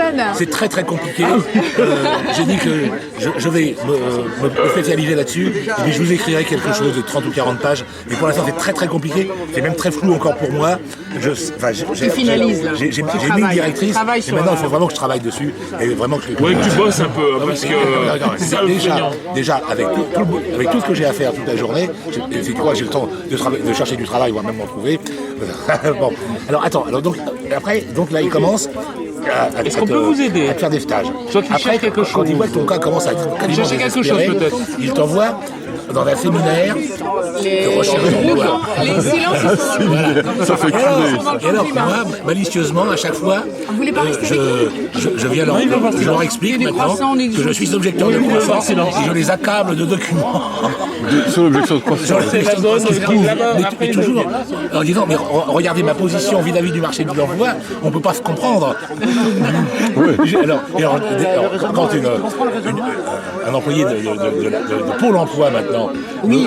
jeune. C'est très très compliqué. J'ai dit que je vais me spécialiser là-dessus. Et puis je vous écrirai quelque chose de 30 ou 40 pages. Mais pour l'instant, c'est très très compliqué. C'est même très flou encore pour moi. Tu finalises là. J'ai mis une directrice. Et maintenant, il faut vraiment que je travaille dessus. Et vraiment que je... Ouais, que tu bosses un peu. Parce que c'est ça le feignant. Déjà, avec tout ce que j'ai à faire toute la journée, c'est quoi, j'ai le temps de chercher du travail, voire même m'en trouver. Bon, alors attends, donc après, donc là il commence Est-ce qu'on peut vous aider à te faire des stages. Toi qui cherches quelque chose. Quand il voit que ton cas commence à être quasiment quelque chose peut-être. Il t'envoie dans un séminaire de recherche d'emploi. Les silences sont voilà. Ça fait Et alors, moi, malicieusement, à chaque fois, je viens je leur explique maintenant que je suis objecteur de croissance et je les accable de documents. Sur l'objection de croissance. Mais toujours en disant, mais regardez ma position vis-à-vis du marché de l'emploi, on ne peut pas se comprendre. Alors, quand un employé de Pôle emploi maintenant me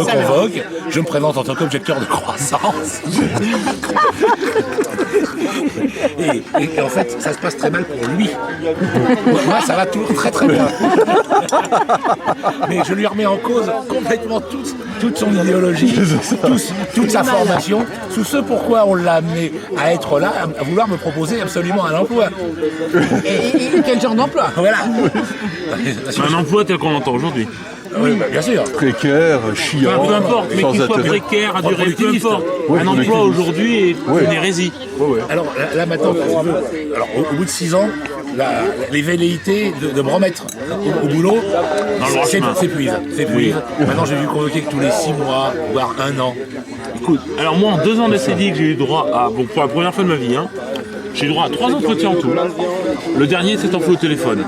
convoque, je me présente en tant qu'objecteur de croissance. Et en fait, ça se passe très mal pour lui. Moi, ça va toujours très très bien. Mais je lui remets en cause complètement toute son idéologie, toute sa formation, tout ce pourquoi on l'a amené à être là, à vouloir me proposer absolument un emploi. Et quel genre d'emploi? Voilà. Un emploi tel qu'on l'entend aujourd'hui. Oui, bien sûr. Précaire, chiant, Peu importe, mais qu'il soit précaire, à durée, peu importe. Un emploi aujourd'hui est une hérésie. Alors là maintenant, alors, au bout de 6 ans, les velléités de me remettre au boulot s'épuisent. Maintenant, j'ai dû convoquer que tous les 6 mois, voire 1 an. Écoute, alors moi, en 2 ans d'essai que j'ai eu droit à, bon, pour la première fois de ma vie, j'ai eu droit à 3 entretiens en tout. Le dernier, c'est en fait au téléphone.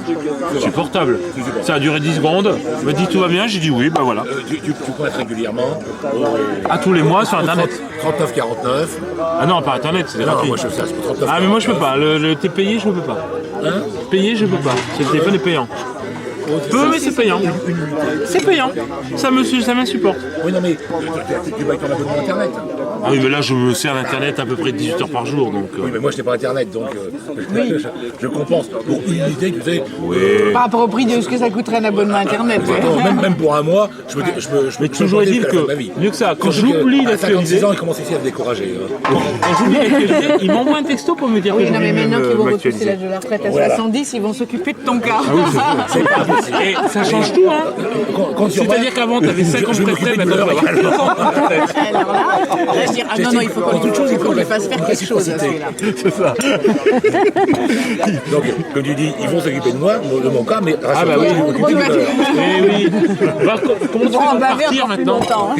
C'est portable. Ça a duré 10 secondes. Il m'a dit tout va bien. J'ai dit oui, bah voilà. Tu pointes régulièrement. À tous les mois sur Internet. 39,49. Ah non, pas Internet, c'est gratuit. Moi je fais ça, c'est 39. Ah mais moi je peux pas. Le t'es payé, je peux pas. Payé, je peux pas. Le téléphone est payant. Mais c'est payant. C'est payant. Ça m'insupporte. Oui, non, mais tu vas ton abonnement Internet. Ah oui, mais là, je me sers d'Internet à peu près 18 heures par jour. Donc, Oui, mais moi, je n'ai pas Internet, donc je compense. Pour une unité, tu sais. Par rapport au prix de ce que ça coûterait un abonnement Internet. Même pour un mois, je mais toujours est-il que, mieux que ça, quand j'oublie d'actualiser... 56 ans, il commence ici à se décourager. Quand j'oublie d'actualiser, il m'envoie un texto pour me dire que Oui, non, mais maintenant qu'ils vont repousser m'actualiser. l'âge de la retraite à 70, ils vont s'occuper de ton cas. Et ça change tout, hein. C'est-à-dire qu'avant, tu avais 5 ans de retraite, maintenant, tu vas avoir 40 ans de retraite. Alors là, je vais dire, ah non, il faut qu'on lui fasse faire quelque chose à celui-là. C'est ça. Donc, comme tu dis, ils vont s'occuper de moi, de mon cas, mais Ah bah oui, oui. oui. Comment tu fais pour partir maintenant? Hein.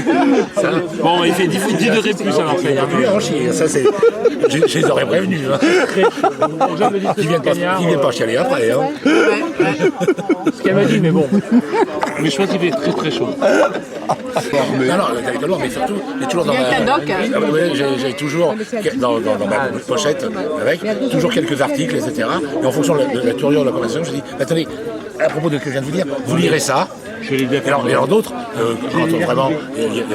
Bon, il fait 10 degrés plus à Marseille. Plus en chier, ça c'est. Je les aurais prévenus. Ils viennent pas chialer après. Ce qu'elle m'a dit, mais bon. Mais je pense qu'il fait très très chaud. Non, mais surtout, j'ai toujours dans Il y a un cadoc, hein. j'ai toujours dans ma pochette avec toujours quelques articles, etc. Et en fonction de la tournure de la conversation, je dis attendez, à propos de ce que je viens de vous dire, vous lirez ça. Et alors d'autres, quand vraiment,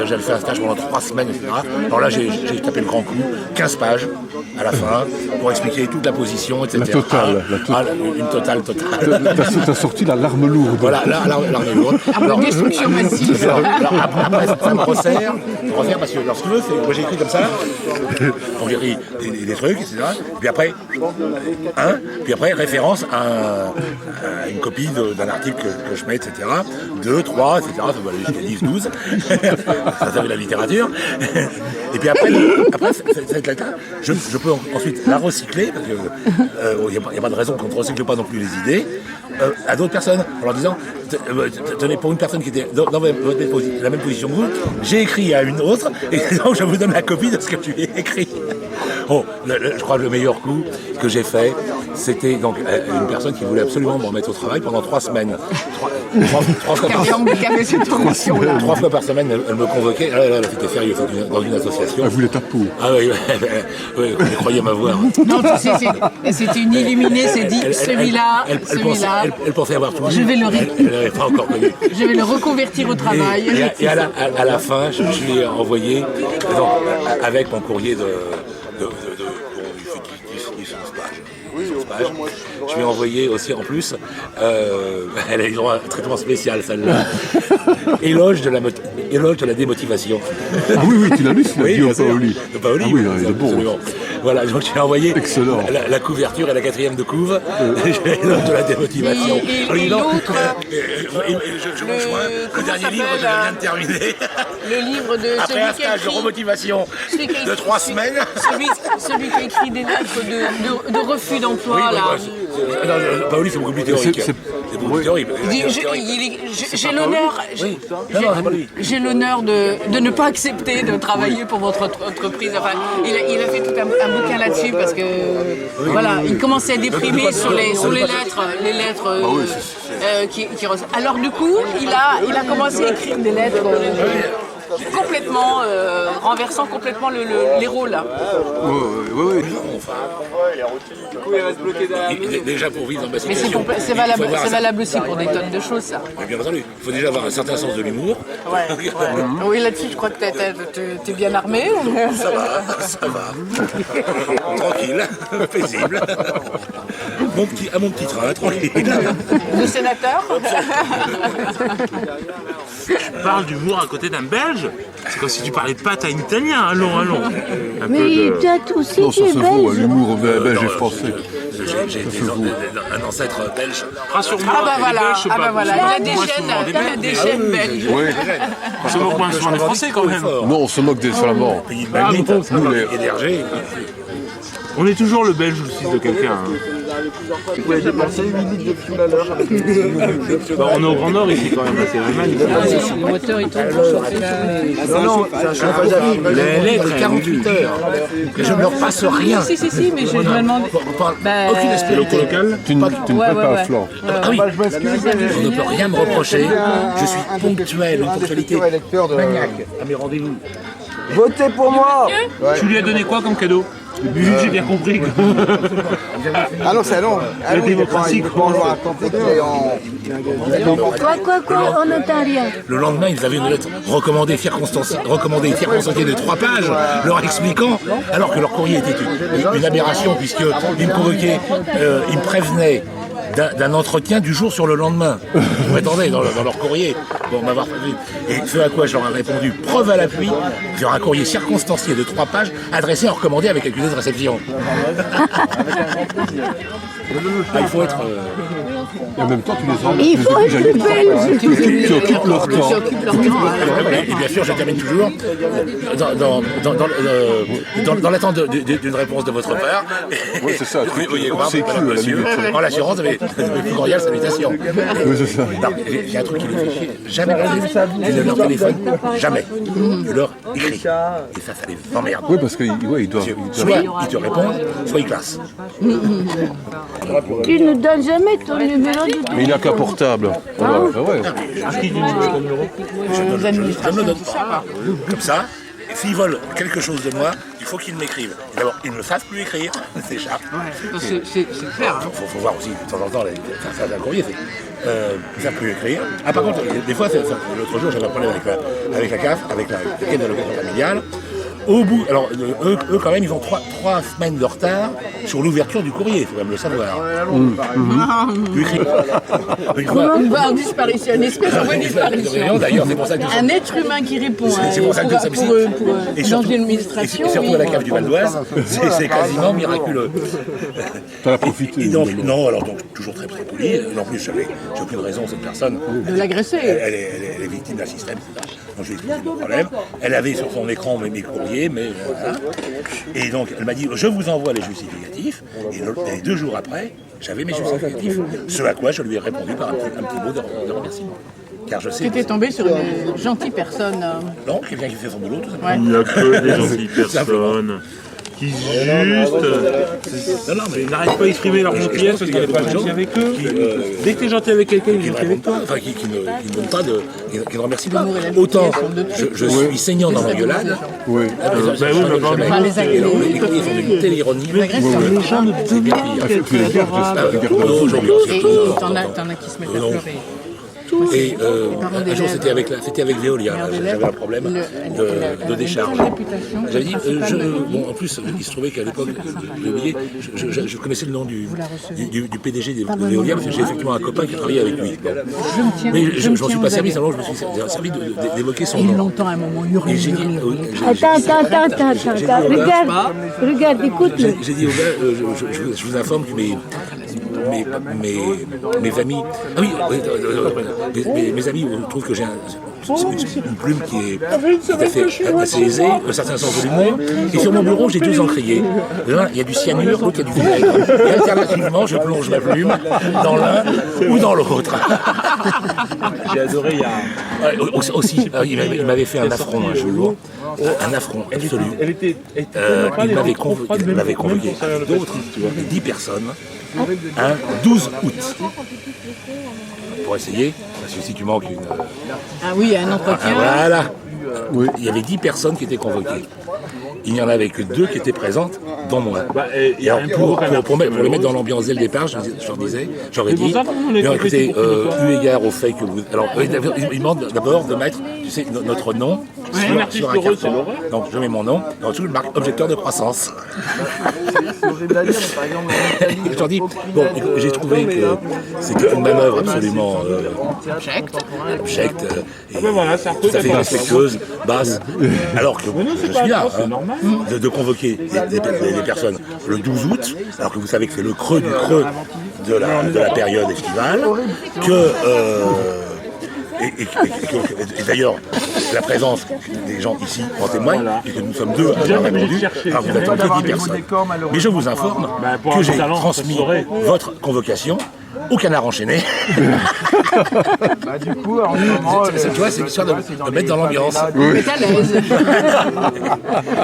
j'avais fait un stage pendant 3 semaines, etc. Alors là, j'ai tapé le grand coup, 15 pages à la fin, pour expliquer toute la position, etc. La totale. Une totale. T'as sorti la larme lourde. Voilà, l'arme est lourde. Alors, destruction massive. Alors, après, ça me resserre parce que lorsque moi j'ai écrit comme ça, donc j'ai écrit des trucs, etc. Puis après, référence à une copie d'un article que je mets, etc. 2, 3, etc. Ça va aller jusqu'à 10, 12. Ça s'appelle la littérature. Et puis après cette lettre-là, je peux ensuite la recycler, parce qu'il n'y a pas de raison qu'on ne recycle pas non plus les idées, à d'autres personnes, en leur disant, tenez, pour une personne qui était dans la même position que vous, j'ai écrit à une autre, et donc je vous donne la copie de ce que tu as écrit. Oh, je crois que le meilleur coup que j'ai fait, c'était donc une personne qui voulait absolument me remettre au travail pendant 3 semaines. 3 fois par semaine. 3 fois par semaine, elle me convoquait. Là, c'était sérieux, c'était dans une association. Elle voulait ta peau. Ah oui, elle croyait m'avoir. Non, c'était une illuminée, c'est dit, celui-là. Elle pensait avoir tout. Je vais Elle n'avait pas encore connu. Je vais le reconvertir au travail. Et à la fin, je lui ai envoyé, avec mon courrier de 10 pages. page. Je lui ai envoyé aussi en plus, elle a eu droit à un traitement spécial celle-là. Éloge de la démotivation. Ah oui, tu l'as lu, c'est Oui, Guillaume bien sûr. Paoli. De Paoli, Ah oui, il est bon. absolument. Voilà, donc j'ai envoyé Excellent. la couverture et la 4e de couve, éloge de la démotivation. Et En lui disant, l'autre, je vous rejoins, le comment dernier livre que je s'appelle, viens de terminer. le livre de Après celui un qui a stage de écrit- remotivation celui qui a de écrit- 3 semaines. Celui qui a écrit des lettres de refus d'emploi, Oui, là. non, Paoli, c'est beaucoup plus théorique. C'est- C'est beaucoup plus théorique. J'ai l'honneur, Oui. Non, c'est pas lui. j'ai l'honneur de ne pas accepter de travailler pour votre entreprise. Enfin, il a fait tout un bouquin là-dessus parce que voilà, il commençait à déprimer sur les lettres qui alors du coup, il a commencé à écrire des lettres complètement renversant complètement les rôles. Oui. Déjà pour vivre dans ma Mais situation. c'est valable aussi pour des tonnes de choses, ça. Mais bien entendu, il faut déjà avoir un certain sens de l'humour. Oui, là-dessus, je crois que t'es bien armé. Ça va. Tranquille, paisible. À mon petit train, tranquille. Le sénateur. Tu parles d'humour à côté d'un Belge. C'est comme si tu parlais de pâte à un Italien. Allons. Un peu Mais de... peut-être aussi Non, tu ça es se vaut, belge. l'humour belge et français. J'ai un ancêtre belge. Rassure-moi, Ah bah les voilà, Belges, je sais pas, voilà. on se Il a moque des moins souvent des Belges. gènes belges. Oui. On se moque moins souvent des Français quand même. Non, on se moque des Flamands. Pays de Magnitte, nous, les- et d'Hergé. On est toujours le Belge ou le Suisse de quelqu'un. Hein. Bah, on est au Grand Nord ici quand même, c'est l'Allemagne. Le moteur, il tourne Les lettres, 48 heures. Et je ne leur passe rien. Si, mais je me demande. Aucune espèce Loco local. Tu ne Ouais, paies pas ouais. un flanc. Ah oui, on ne peut rien me reprocher. Je suis ponctuel, une ponctualité maniaque à mes rendez-vous. Votez pour moi. Tu lui as donné quoi comme cadeau? J'ai bien compris. Ah non, c'est long. Ah non, il est pas en Loire-Atlantique, il est en... Quoi, on n'entend rien. Le lendemain, ils avaient une lettre recommandée circonstanciée de 3 pages, leur expliquant, alors que leur courrier était une aberration, puisqu'ils me convoquaient, ils me prévenaient d'un entretien du jour sur le lendemain. Ils prétendaient dans leur courrier pour m'avoir prévu. Et ce à quoi je leur ai répondu, preuve à l'appui, sur un courrier circonstancié de 3 pages, adressé en recommandé avec accusé de réception. Il faut être... Et en même temps, tu les en Il faut être belge. tu occupes leur temps. Et bien sûr, je termine toujours dans l'attente d'une réponse de votre part. Oui, c'est ça. Veuillez croire, C'est madame, que, à la monsieur, limite. en l'assurance de mes plus cordiales salutations. Oui, c'est ça. Non, j'ai un truc qui les fait chier. Jamais je ne leur téléphone, jamais. Je leur écris. Et ça les emmerde. Oui, parce qu'ils doivent. Soit ils te répondent, soit ils classent. Tu ne donnes jamais ton numéro de Mais il n'a qu'un portable. Ah ouais. Je me le donne pas. Comme ça, s'ils veulent quelque chose de moi, il faut qu'ils m'écrivent. D'abord, ils ne savent plus écrire, c'est ça. C'est clair. Il faut voir aussi, de temps en temps, ça un courrier, ils ne savent plus écrire. Ah, par contre, des fois, l'autre jour, j'avais un problème avec la CAF, avec la caisse d'allocation familiale. Au bout, alors eux quand même, ils ont 3 semaines de retard sur l'ouverture du courrier, il faut quand même le savoir. Tu écris. Une fois, Une disparition, une espèce de disparition. D'ailleurs, c'est pour ça que Un être humain qui répond c'est pour ça que nous sommes ici. Et dans surtout- une administration. et surtout à la cave du Val d'Oise, c'est quasiment miraculeux. T'en as profité. Et donc, non, alors donc toujours très très poli. En plus, j'ai aucune raison, cette personne. De l'agresser. Elle est victime d'un système, etc. Donc je lui ai expliqué le problème. Elle avait sur son écran mes courriers, mais voilà. Et donc elle m'a dit, je vous envoie les justificatifs. Et 2 jours après, j'avais mes justificatifs. Ce à quoi je lui ai répondu par un petit mot de remerciement. Car je sais Tu étais tombé sur une gentille personne. non, quelqu'un qui fait son boulot, tout simplement. Il n'y a que des gentilles personnes qui juste Non, mais n'arrêtent pas d'exprimer leur gentillesse parce qu'elle n'est pas gentille avec eux. Dès que tu es gentil avec quelqu'un, il est qui ne gentil avec répondent toi. pas, enfin qui ne donnent pas qui ne remercient pas. Autant je suis saignant dans ma gueulade. Oui. Les courriers sont d'une telle ironie. Les gens ne C'est bien pire. peuvent Non, j'en Et t'en as qui se mettent à pleurer. Et un jour, c'était avec Veolia, là, j'avais un problème de décharge. J'avais dit, bon, en plus, il se trouvait qu'à l'époque, j'ai oublié, je connaissais le nom du PDG de Veolia, parce que j'ai effectivement un copain qui travaillait avec lui. Bon. Mais je m'en suis pas servi, simplement je me suis servi d'évoquer son nom. Longtemps, à un moment, Et j'ai dit, Attends. Regarde, écoute-le. j'ai dit au gars, je vous informe que mes amis, ah oui, mes amis trouvent que j'ai une plume qui est assez aisée, un certain sens de l'humour, et sur mon bureau j'ai 2 encriers. L'un, il y a du cyanure, l'autre, il y a du vinaigre. Et alternativement, je plonge ma plume dans l'un ou dans l'autre. J'ai adoré, il y a... Aussi, il m'avait fait un affront un jour, un affront absolu. Il m'avait convoqué avec d'autres, 10 personnes, un 12 août. Pour essayer, parce que si tu manques une... Ah oui, un entretien. Voilà. Il y avait 10 personnes qui étaient convoquées. Il n'y en avait que 2 qui étaient présentes, dont moi. Et alors, pour les mettre dans l'ambiance dès le départ, j'aurais dit, bien écoutez, eu égard au fait que vous... Alors, il demande d'abord de mettre, tu sais, notre nom sur un carton. Donc, je mets mon nom, et en dessous, je marque objecteur de croissance. Je leur dis, bon, j'ai trouvé que c'était une manœuvre absolument abjecte et tout à fait irrespectueuse, basse, alors que je suis là, de convoquer des personnes le 12 août, alors que vous savez que c'est le creux du creux de la période estivale, et d'ailleurs, la présence des gens ici en témoigne, et que nous sommes 2 à avoir répondu, alors vous n'attendez que 10 personnes. Mais je vous informe que j'ai transmis votre convocation au Canard enchaîné. Du coup, en ce moment, tu vois, c'est l'histoire de mettre dans l'ambiance. Mais à l'aise.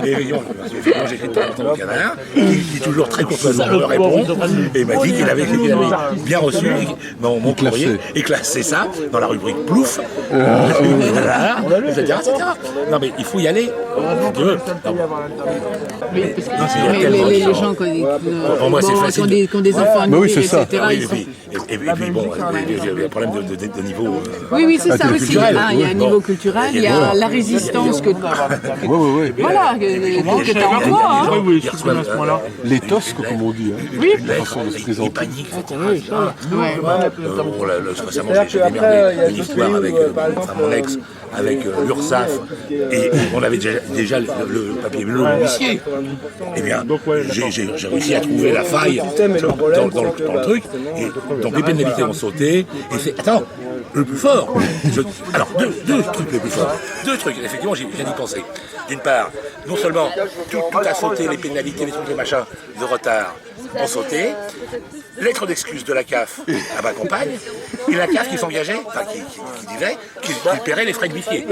Et effectivement, j'écris de temps en temps au Canard, qui toujours très courtoisement me répond, et il m'a dit qu'il avait bien reçu mon courrier et classé ça dans la rubrique plouf, etc. Non mais il faut y aller. Les gens qui ont des enfants à nourrir, etc. Et puis bon, il y a un problème de niveau. Oui, c'est ça aussi. culturel. Il y a un niveau culturel, il y a la résistance que... Voilà, que tu as en toi. Les tosques, comme on dit. Oui. La façon de se Il présenter. panique. Récemment, j'ai démerdé une histoire avec mon ex, avec l'URSSAF, et on avait déjà le papier bleu, l'huissier. Eh bien, j'ai réussi à trouver la faille dans le truc, et donc les pénalités ont sauté, et c'est... Attends, le plus fort, alors deux trucs les plus forts, 2 trucs, effectivement j'ai bien y pensé. D'une part, non seulement tout a sauté, les pénalités, les trucs, les machins de retard ont sauté, lettre d'excuse de la CAF à ma compagne, et la CAF qui s'engageait, enfin qui disait qu'il paierait les frais de huissier.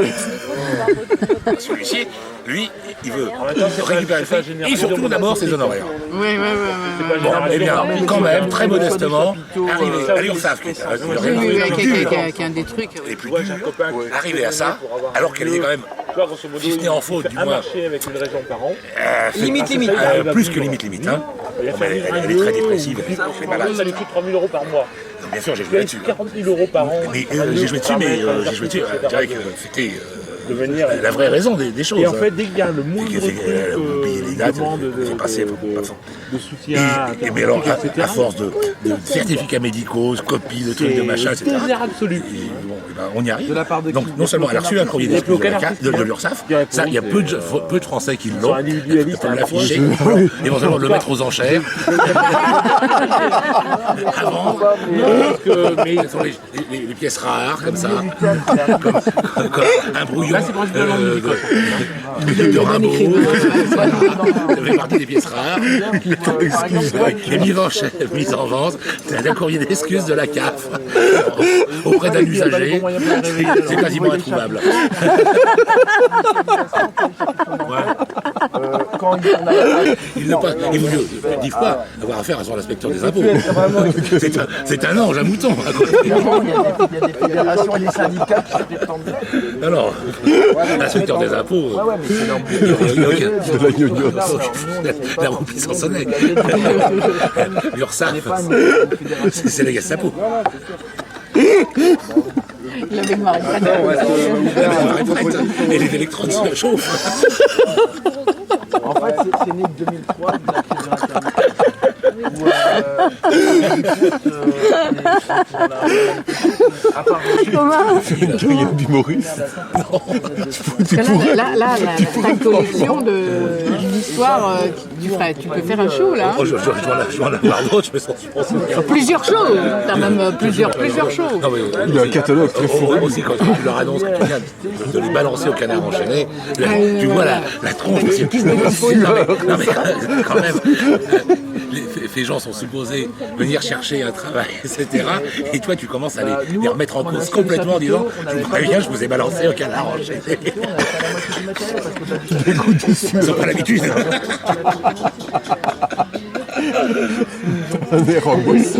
Celui-ci, lui, il veut récupérer le fait, et surtout d'abord ses honoraires. Oui. Bon, eh bien, quand même, très modestement, arrivé à l'URSSAF, qui Qui a un des trucs. et plus dur, arriver à ça, alors qu'elle était quand même, si ce n'est en faute, du moins, Limite. plus que limite. Hein. Elle est très dépressive, elle est malade. Ça lui coûte 3 000 € par mois. Donc, bien sûr, j'ai joué là-dessus. 40 000 € par an. Mais j'ai joué dessus, je dirais que c'était la vraie raison des choses. Et en fait, dès qu'il y a le moindre truc, les dates, j'ai passé de soutien, mais alors, à force de certificats médicaux, copies, de trucs, de machin, etc. désert absolu. On y arrive. Donc, non seulement elle a reçu un courrier d'excuse de l'URSSAF, ça, il y a peu de Français qui l'ont, pour l'afficher, éventuellement le mettre aux enchères, avant, mais les pièces rares, comme ça, comme un brouillon de Rimbaud, ça fait partie des pièces rares, et mise en vente, c'est un courrier d'excuse de la CAF auprès d'un usager. C'est quasiment introuvable. Il vaut mieux 10 fois avoir affaire à son inspecteur des impôts. C'est un ange, un mouton. il y a des fédérations et des syndicats qui se détendent. Alors, l'inspecteur des impôts, la roupie sans sonnet. L'URSSAF, c'est la Gestapo. Il avait une marée. Et les électrodes se chauffent. En fait, c'est né de 2003, de la crise de l'Internet. Comment? Une carrière d'humoriste. Ta collection d'histoires, tu peux faire un show là. Oh, je dois en avoir d'autres, je me sens Plusieurs shows. T'as même plusieurs shows. Non, mais, Il a un catalogue très fourni. aussi, quand tu leur annonces que tu viens de les balancer au canard enchaîné, tu vois la tronche. Non, mais quand même, ces gens sont supposés venir chercher un travail, etc. Et toi, tu commences à les remettre en cause complètement en disant je vous préviens, je vous ai balancé au canard enchaîné. Ils n'ont pas l'habitude. Un air angoissé.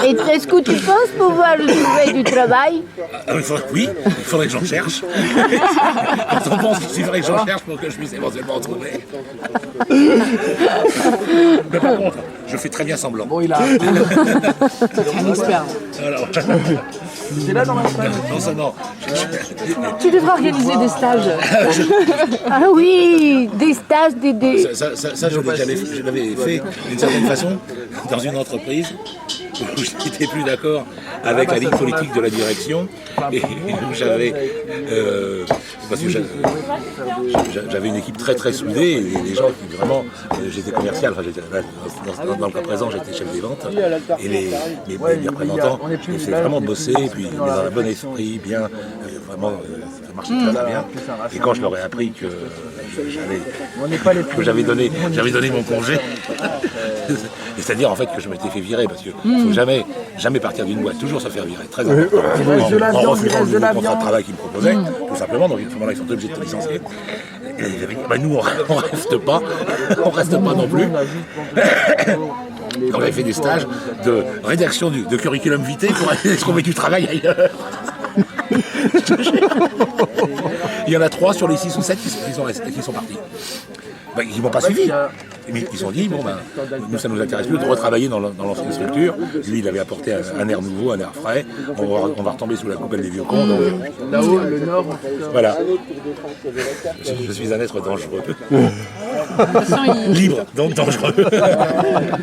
Et est-ce que tu penses pouvoir trouver du travail? Oui, il faudrait que j'en cherche. Quand on pense qu'il faudrait que j'en cherche pour que je puisse éventuellement en trouver. Mais par contre, je fais très bien semblant. Bon, il a. C'est un expert. Alors, C'est là dans la salle. non seulement, Tu devrais organiser des stages. Ah oui, des stages, des... ça je l'avais fait d'une certaine façon dans une entreprise où je n'étais plus d'accord avec la ligne politique de la direction et où j'avais parce que j'avais une équipe très très soudée et des gens qui vraiment j'étais commercial, enfin, dans le cas présent j'étais chef des ventes et mes représentants essayaient vraiment de bosser et puis dans un bon esprit bien vraiment ça marchait très bien et quand je leur ai appris que j'avais donné mon congé c'est-à-dire en fait que je m'étais fait virer parce qu'il ne faut jamais partir d'une boîte, toujours se faire virer, très important. En refusant le nouveau contrat de travail qu'ils me proposaient, tout simplement, donc à ce moment-là ils sont obligés de te licencier. Et ils avaient dit, bah, nous on reste pas non plus. On avait fait des stages de rédaction de curriculum vitae pour aller trouver du travail ailleurs. Il y en a 3 sur les 6 ou 7 qui sont partis. Ben, ils ne m'ont pas suivi. Mais ils se sont dit, bon, ben, nous, ça ne nous intéresse plus de retravailler dans l'ancienne structure. Lui, il avait apporté un air nouveau, un air frais. On va retomber sous la coupelle des vieux cons. Donc, Là-haut, le nord. voilà. Je suis un être dangereux. De toute façon, Libre, donc dangereux.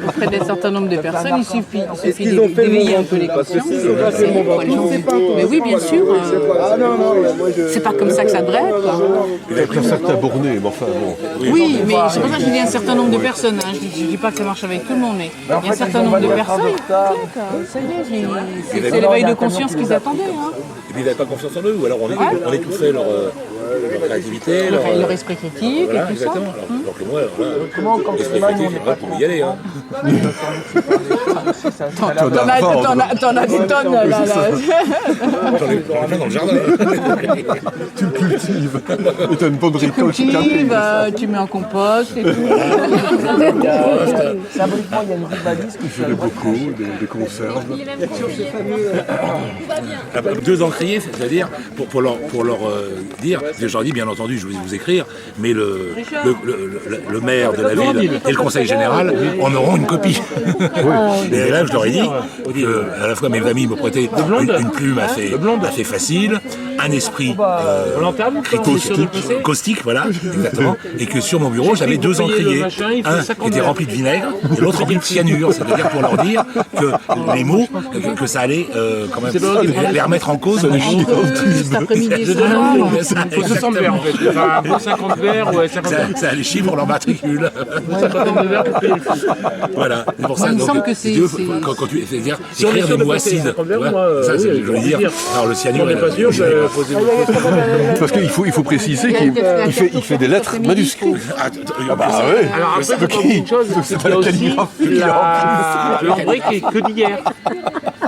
auprès d'un certain nombre de personnes, il suffit d'éveiller un peu les consciences. Mais oui, bien sûr. C'est pas comme ça que ça devrait être. Comme ça que t'as borné, mais enfin bon. Oui, mais c'est pour ça que je dis un certain nombre de personnes. Hein. Je ne dis pas que ça marche avec tout le monde, mais il y a un certain nombre de personnes. Ça y est, c'est l'éveil de conscience qu'ils attendaient. Hein. Et puis ils n'avaient pas confiance en eux, ou alors on étouffait leur créativité, Leur esprit critique voilà, et tout ça. exactement. Alors que moi, voilà, l'esprit critique, c'est vrai pour y aller. Hein. T'en as des tonnes là. J'en ai plein dans le jardin. Tu le cultives. Et t'as une bonne récolte. Tu mets en compost et tout. Symboliquement, il y a une petite valise que Il fait des bocaux, des conserves. 2 encriers, c'est-à-dire pour leur dire, je leur dis bien entendu, je vais vous écrire, mais le maire de la ville et le conseil général en auront une copie. Et là, je leur ai dit que à la fois mes amis me prêtaient une plume assez facile, un esprit critique, caustique, voilà, exactement, et que sur mon bureau, j'avais 2 encriers. Un qui était rempli de vinaigre et l'autre rempli de cyanure, c'est-à-dire pour leur dire que les mots, que ça allait quand même les remettre en cause. Cet après-midi, Il faut 60 verres en fait. Enfin, un bon 50 verres ou 50 verres. Ça allait chier pour leur matricule. 50 verres pour payer le fils. Voilà, c'est pour ça. Il me donc, semble que c'est- quand tu c'est-à-dire Si on est écrire sûr des de mots passer les acides. 50 verres, Ouais, moi, ça, c'est, oui, je veux on dire. peut dire. Alors le Si cyanure. on n'est pas sûr, posez Parce qu'il faut préciser qu'il fait des lettres majuscules. Bah ouais. Alors après, il faut pas oublier une chose, c'est qu'il y a aussi l'embrée qui est que d'hier.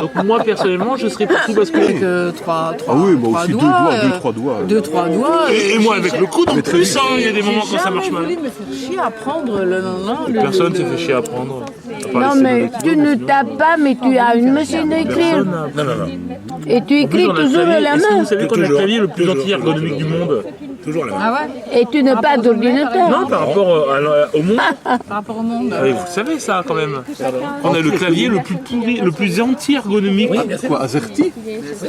Donc moi, personnellement, je serais pour tout basculer. que 3 Ah oui, moi aussi, 2-3 doigts. 2-3 doigts. Et moi, avec le coude, en plus, il y a des moments quand ça marche J'ai mal. jamais voulu me faire chier à prendre le Personne ne s'est fait chier à prendre. Non, mais tu ne tapes pas, mais tu as une machine d'écrire. Non. Et tu écris toujours à la Est-ce que main. vous savez qu'on a le clavier le plus anti-ergonomique du monde? Toujours la même. Ah ouais? Et tu n'as pas d'ordinateur? Non, par rapport au monde. Par rapport au monde. Vous savez ça quand même. On a le clavier le plus pourri, le plus anti-ergonomique. Quoi, AZERTY?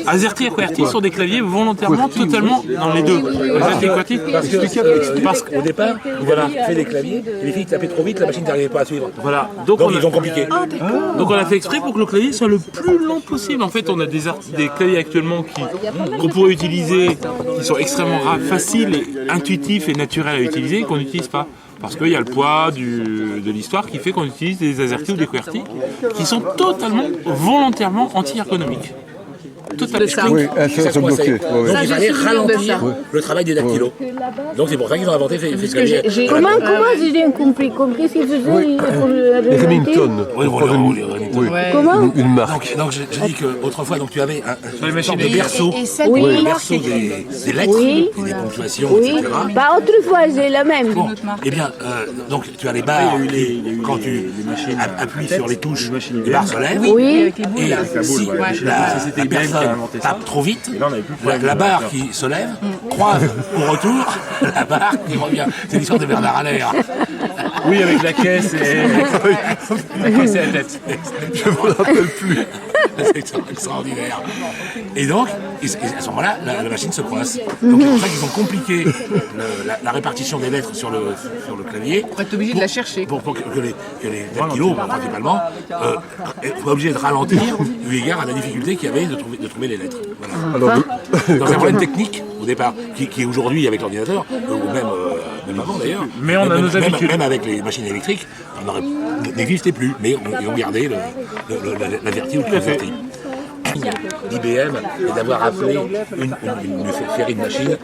AZERTY et QWERTY sont des claviers volontairement totalement dans les deux. AZERTY et QWERTY. Parce qu'au départ, ils avaient fait des claviers, et les filles tapaient trop vite, la machine n'arrivait pas à suivre. Voilà. Donc ils ont compliqué. Donc on a fait exprès pour que le clavier soit le plus lent possible. En fait, on a des claviers actuellement qu'on pourrait utiliser, qui sont extrêmement faciles, et intuitifs et naturels à utiliser, qu'on n'utilise pas. Parce qu'il y a le poids de l'histoire qui fait qu'on utilise des AZERTY ou des QWERTY qui sont totalement, volontairement anti-ergonomiques. Totalement. Oui, ça se bloquait. Donc Ça, il j'ai fallait souvenir de ralentir ça. le travail des dactylos. Donc c'est pour ça qu'ils ont inventé ces Parce que claviers. j'ai- Comment j'ai bien compris? Qu'est-ce qu'ils faisaient pour Les alimenter? Remington. Oui, voilà, oui, Oui. Ouais. Comment? Une marque. Donc je dis qu'autrefois tu avais les une machines sorte de berceau. Et cette Oui. Le marque berceau des lettres Oui. et des ponctuations, Oui. etc. Bah, autrefois, j'ai la même. Bon, eh bien, donc tu as les barres, quand tu appuies sur les touches, les barres se lèvent. Oui. Et si la personne tape trop vite, la barre qui se lève croise au retour la barre qui revient. C'est l'histoire de Bernard Allaire. Oui, avec la caisse et la tête. Je ne me rappelle plus. C'est extraordinaire. Et donc, à ce moment-là, la machine se coince. Donc c'est pour ça qu'ils ont compliqué la répartition des lettres sur le clavier. On va être obligé de la chercher. Pour que les dactylos, principalement, soient obligés de ralentir, eu égard à la difficulté qu'il y avait de trouver les lettres. Voilà. Donc c'est un problème technique, au départ, qui est aujourd'hui avec l'ordinateur, ou même avant d'ailleurs. Mais on a nos habitudes. Même avec les machines électriques, n'existait plus, mais ils ont gardé l'AZERTY ou le QWERTY. L'IBM est d'avoir appelé une série de machines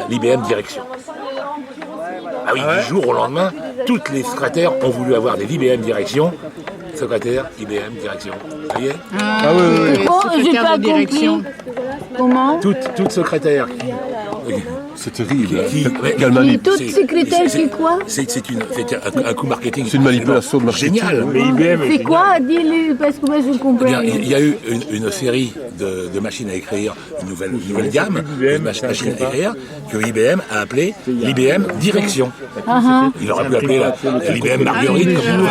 l'IBM Direction. Ah oui, du jour au lendemain, toutes les secrétaires ont voulu avoir des IBM Direction. Secrétaire, IBM Direction. Vous voyez? Ah oui. Oh, j'ai Secrétaire pas de direction. compris. Comment? Toute secrétaire C'est terrible. Quelle manip. Toute secrétaire qui quoi? C'est un coup marketing. C'est une manipulation de marketing. Génial. Mais IBM C'est quoi? Dis-le, parce que moi je comprends. Eh bien, il y a eu une série de machines à écrire, une nouvelle gamme de machines à écrire, que IBM a appelée l'IBM Direction. Il aurait pu appeler l'IBM Marguerite, comme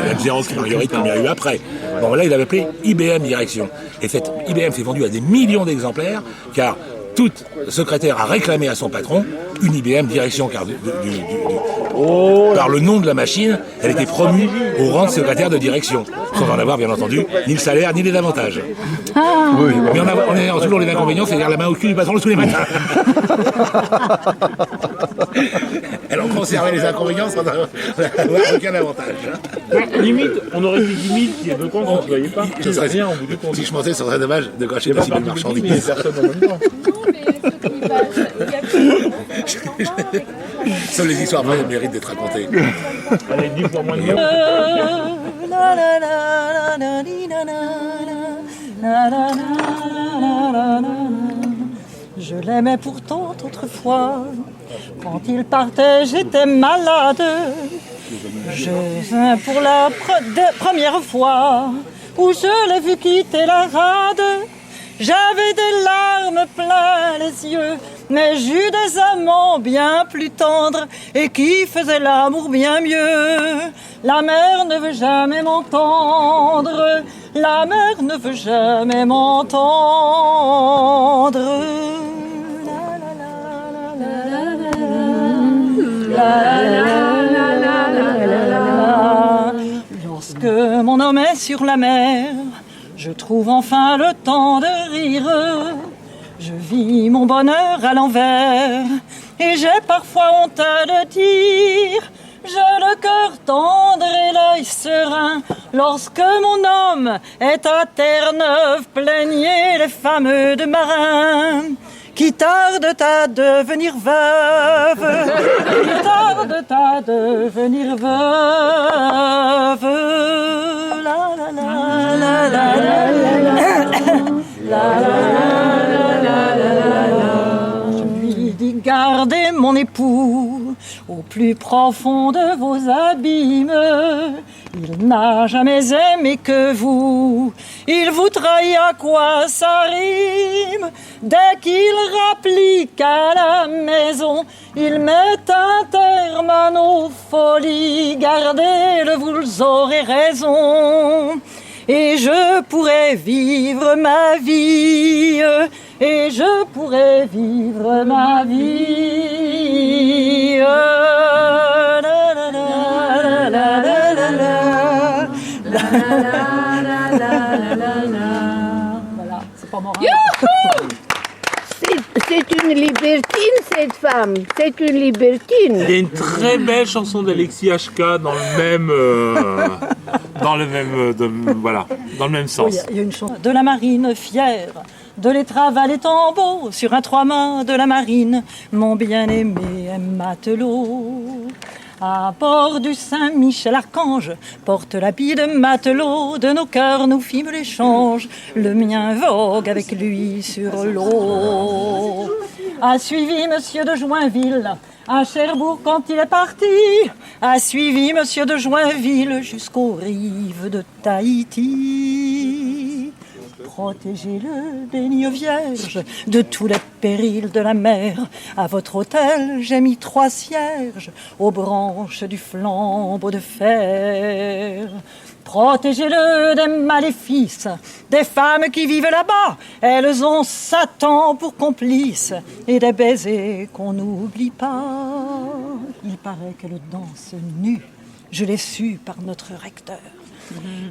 la Xerox Marguerite, comme il y a eu après. Bon, là, il avait appelé IBM Direction. Et cette IBM s'est vendue à des millions d'exemplaires, car toute secrétaire a réclamé à son patron une IBM Direction, car par le nom de la machine, elle était promue au rang de secrétaire de direction, sans en avoir bien entendu ni le salaire ni les avantages. Mais on a toujours les inconvénients, c'est-à-dire la main au cul du patron tous les matins. Elle en conservait les inconvénients sans avoir aucun avantage. Limite, on aurait dit 10 000 qui est de compte, on ne voyait pas. Ce serait rien au bout du compte. Si je mentais, ce serait dommage de gâcher ma cible de marchandises. Seules les histoires vraies méritent d'être racontées. Allez, 10 fois moins de millions. Je l'aimais pourtant autrefois. Quand il partait, j'étais malade. Pour la première fois où je l'ai vu quitter la rade, j'avais des larmes plein les yeux, mais j'eus des amants bien plus tendres et qui faisaient l'amour bien mieux. La mer ne veut jamais m'entendre, la mer ne veut jamais m'entendre. Lorsque mon homme est sur la mer, je trouve enfin le temps de rire. Je vis mon bonheur à l'envers et j'ai parfois honte à le dire. J'ai le cœur tendre et l'œil serein. Lorsque mon homme est à Terre-Neuve, plaignez les fameux de marins qui tardent à devenir veuve, qui tardent à devenir veuve. La la la la la la la. Je lui dis gardez mon époux au plus profond de vos abîmes. Il n'a jamais aimé que vous. Il vous trahit, à quoi ça rime? Dès qu'il rapplique à la maison, il met un terme à nos folies. Gardez-le, vous aurez raison. Et je pourrais vivre ma vie. Et je pourrais vivre ma vie. Voilà, c'est pas moral. C'est une libertine, cette femme. C'est une libertine. Il y a une très belle chanson d'Alexis HK dans le même, voilà, dans le même sens. Oui, il y a une chanson de la marine fière, de l'étrave à l'étambot, sur un trois-mâts de la marine, mon bien-aimé matelot. À bord du Saint-Michel-Archange, porte l'habit de matelot, de nos cœurs nous fîmes l'échange, le mien vogue avec lui sur l'eau. A suivi Monsieur de Joinville à Cherbourg quand il est parti, a suivi Monsieur de Joinville jusqu'aux rives de Tahiti. Protégez-le, béni vierge, de tous les périls de la mer. À votre autel, j'ai mis 3 cierges aux branches du flambeau de fer. Protégez-le des maléfices, des femmes qui vivent là-bas. Elles ont Satan pour complice et des baisers qu'on n'oublie pas. Il paraît qu'elle danse nue, je l'ai su par notre recteur.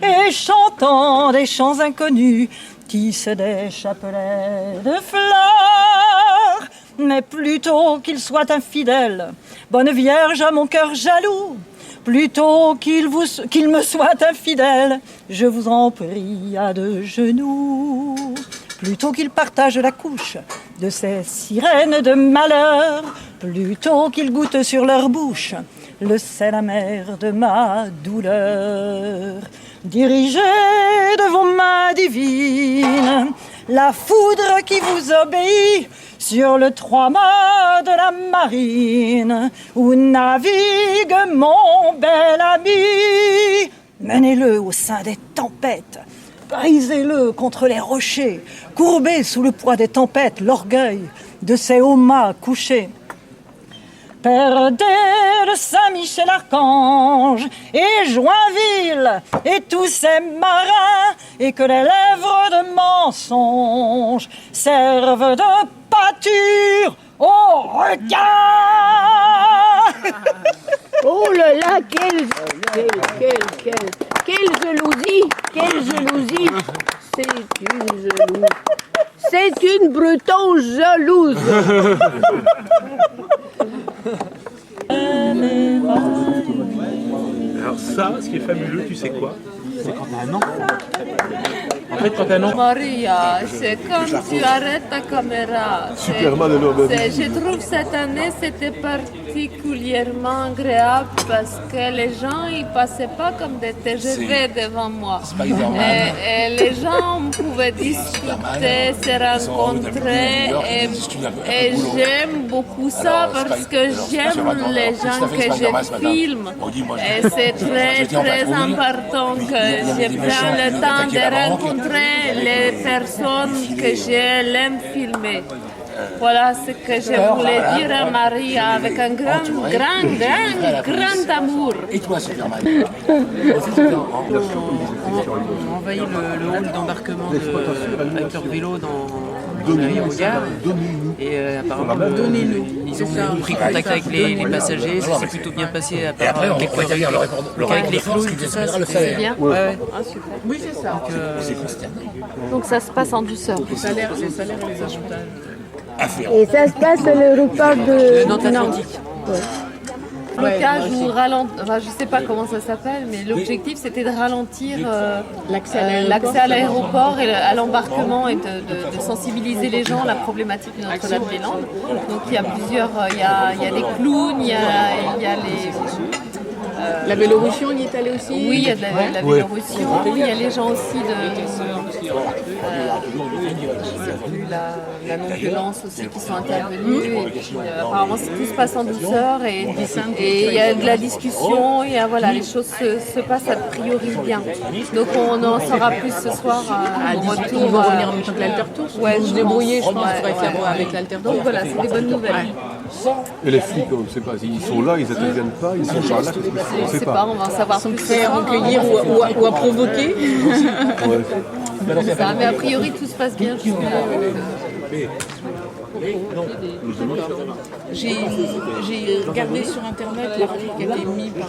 Et chantant des chants inconnus, tisse des chapelets de fleurs. Mais plutôt qu'il soit infidèle, bonne vierge à mon cœur jaloux, plutôt qu'il me soit infidèle, je vous en prie à 2 genoux. Plutôt qu'il partage la couche de ces sirènes de malheur, plutôt qu'ils goûtent sur leur bouche le sel amer de ma douleur. Dirigez de vos mains divines la foudre qui vous obéit sur le trois-mâts de la marine où navigue mon bel ami. Menez-le au sein des tempêtes, brisez-le contre les rochers, courbez sous le poids des tempêtes l'orgueil de ces hauts mâts couchés. Perdez le Saint-Michel-Archange et Joinville et tous ces marins, et que les lèvres de mensonge servent de pâture aux requins. Oh là là, quelle jalousie, quelle jalousie. C'est une jalouse. C'est une bretonne jalouse. Alors ça, ce qui est fabuleux, tu sais quoi? C'est quand t'as un enfant. En fait, quand t'as un enfant... Maria, c'est quand tu arrêtes ta caméra. Superman et l'homme. Je trouve cette année c'était particulièrement agréable parce que les gens ils passaient pas comme des TGV devant moi. Et les gens pouvaient discuter, se rencontrer et j'aime beaucoup ça parce que j'aime les gens que je filme et c'est très très important que je prenne le temps de rencontrer les personnes que j'aime filmer. Voilà ce que je voulais dire à Marie avec un grand amour. On envahit le hall d'embarquement avec leur vélo dans l'aérogare. Et apparemment, ils ont pris contact avec les passagers, ça s'est plutôt bien passé. Et après, on avec les clowns, tout ça, C'est bien. Ouais. Ah, super. Oui, c'est ça. Donc ça se passe en douceur. Les salaires et les avantages. Et ça se passe à l'aéroport de Nantes-Atlantique. Blocage ou ralentir, enfin, je ne sais pas comment ça s'appelle, mais l'objectif c'était de ralentir l'accès à l'aéroport et à l'embarquement et de sensibiliser les gens à la problématique de Notre-Dame-des-Landes. Donc il y a plusieurs, il y a les clowns, il y a La Biélorussie, on y est allé aussi? Oui, il y a de la Biélorussie, il y a les gens aussi la non-violence aussi qui sont intervenus. Et puis, apparemment, tout se passe en douceur et il y a de la discussion. Et voilà, les choses se passent a priori bien. Donc on en saura plus ce soir à retour. Ils vont revenir en même temps que l'Altertour. Ouais, se débrouiller, je pense, pour faire avec l'Altertour. Donc voilà, c'est des bonnes nouvelles. Et les flics, on ne sait pas. Ils sont là, ils n'interviennent pas, ils sont pas là. On ne sait pas, on va en savoir plus. Prêts à recueillir ou à provoquer. C'est ça, mais a priori tout se passe bien. J'ai regardé sur internet l'article qui a été mis par